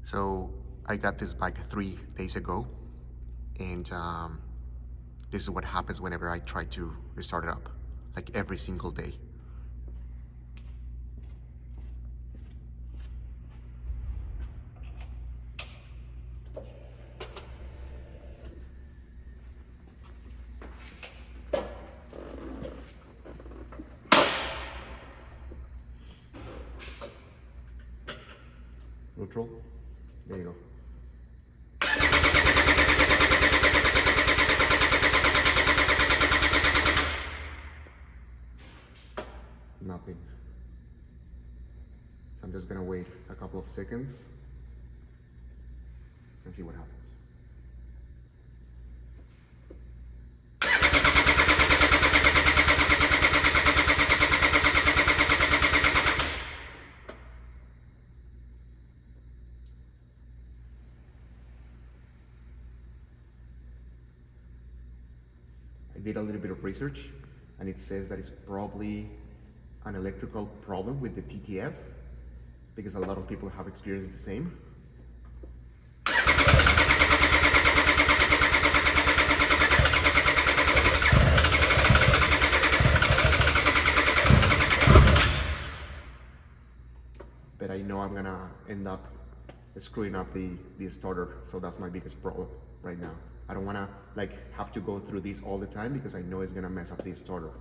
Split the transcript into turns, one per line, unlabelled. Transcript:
So I got this bike 3 days ago, and this is what happens whenever I try to restart it up, like every single day. Neutral, there you go. Nothing. So I'm just gonna wait a couple of seconds and see what happens. I did a little bit of research, and it says that it's probably an electrical problem with the TTF, because a lot of people have experienced the same. But I know I'm gonna end up screwing up the starter, so that's my biggest problem right now. I don't wanna like have to go through this all the time because I know it's gonna mess up the starter.